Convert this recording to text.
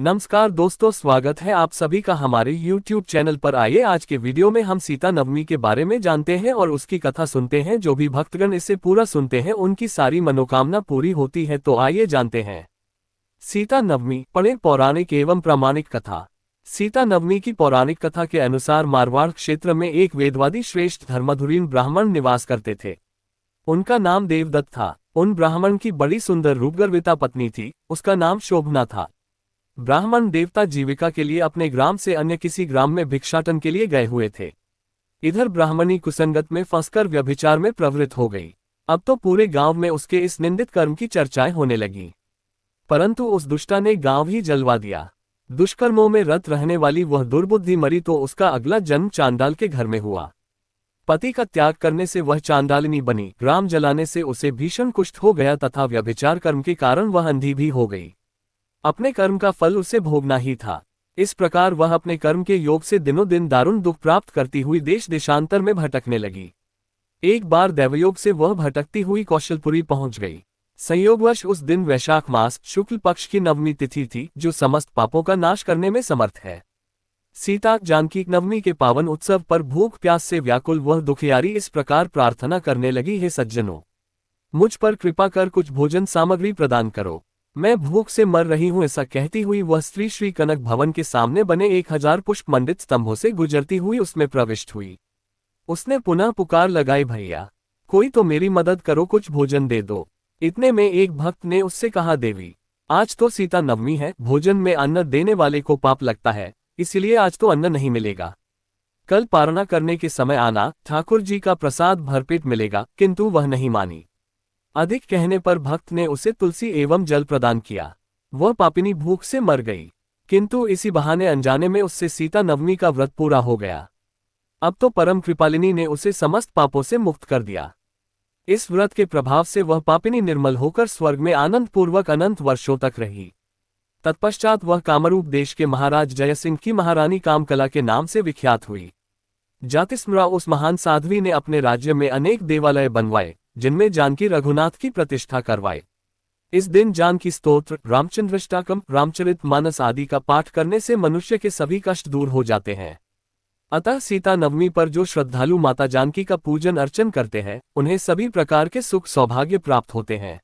नमस्कार दोस्तों, स्वागत है आप सभी का हमारे YouTube चैनल पर। आइए आज के वीडियो में हम सीता नवमी के बारे में जानते हैं और उसकी कथा सुनते हैं। जो भी भक्तगण इसे पूरा सुनते हैं उनकी सारी मनोकामना पूरी होती है। तो आइए जानते हैं सीता नवमी। पढ़ें पौराणिक एवं प्रामाणिक कथा। सीता नवमी की पौराणिक कथा के अनुसार मारवाड़ क्षेत्र में एक वेदवादी श्रेष्ठ धर्मधुरीन ब्राह्मण निवास करते थे। उनका नाम देवदत्त था। उन ब्राह्मण की बड़ी सुंदर रूपगर्विता पत्नी थी, उसका नाम शोभना था। ब्राह्मण देवता जीविका के लिए अपने ग्राम से अन्य किसी ग्राम में भिक्षाटन के लिए गए हुए थे। इधर ब्राह्मणी कुसंगत में फंसकर व्यभिचार में प्रवृत्त हो गई। अब तो पूरे गांव में उसके इस निंदित कर्म की चर्चाएं होने लगी। परंतु उस दुष्टा ने गांव ही जलवा दिया। दुष्कर्मों में रत रहने वाली वह दुर्बुद्धि मरी तो उसका अगला जन्म चांडाल के घर में हुआ। पति का त्याग करने से वह चांडालिनी बनी। ग्राम जलाने से उसे भीषण कुष्ठ हो गया तथा व्यभिचार कर्म के कारण वह अंधी भी हो गई। अपने कर्म का फल उसे भोगना ही था। इस प्रकार वह अपने कर्म के योग से दिनों दिन दारुण दुख प्राप्त करती हुई देश देशांतर में भटकने लगी। एक बार दैवयोग से वह भटकती हुई कौशलपुरी पहुंच गई। संयोगवश उस दिन वैशाख मास शुक्ल पक्ष की नवमी तिथि थी, जो समस्त पापों का नाश करने में समर्थ है। सीता जानकी नवमी के पावन उत्सव पर भूख प्यास से व्याकुल वह दुखियारी इस प्रकार प्रार्थना करने लगी, हे सज्जनों, मुझ पर कृपा कर कुछ भोजन सामग्री प्रदान करो, मैं भूख से मर रही हूं। ऐसा कहती हुई वह स्त्री श्री कनक भवन के सामने बने 1000 पुष्प मंडित स्तंभों से गुजरती हुई उसमें प्रविष्ट हुई। उसने पुनः पुकार लगाई, भैया कोई तो मेरी मदद करो, कुछ भोजन दे दो। इतने में एक भक्त ने उससे कहा, देवी आज तो सीता नवमी है, भोजन में अन्न देने वाले को पाप लगता है, इसलिए आज तो अन्न नहीं मिलेगा। कल पारणा करने के समय आना, ठाकुर जी का प्रसाद भरपेट मिलेगा। किंतु वह नहीं मानी। अधिक कहने पर भक्त ने उसे तुलसी एवं जल प्रदान किया। वह पापिनी भूख से मर गई। किंतु इसी बहाने अनजाने में उससे सीता नवमी का व्रत पूरा हो गया। अब तो परम कृपालिनी ने उसे समस्त पापों से मुक्त कर दिया। इस व्रत के प्रभाव से वह पापिनी निर्मल होकर स्वर्ग में आनंद पूर्वक अनंत वर्षों तक रही। तत्पश्चात वह कामरूप देश के महाराज जयसिंह की महारानी कामकला के नाम से विख्यात हुई। जातिस्मृता उस महान साध्वी ने अपने राज्य में अनेक देवालय बनवाए, जिनमें जानकी रघुनाथ की प्रतिष्ठा करवाए। इस दिन जानकी स्तोत्र, रामचंद्राष्टकम, रामचरित मानस आदि का पाठ करने से मनुष्य के सभी कष्ट दूर हो जाते हैं। अतः सीता नवमी पर जो श्रद्धालु माता जानकी का पूजन अर्चन करते हैं, उन्हें सभी प्रकार के सुख सौभाग्य प्राप्त होते हैं।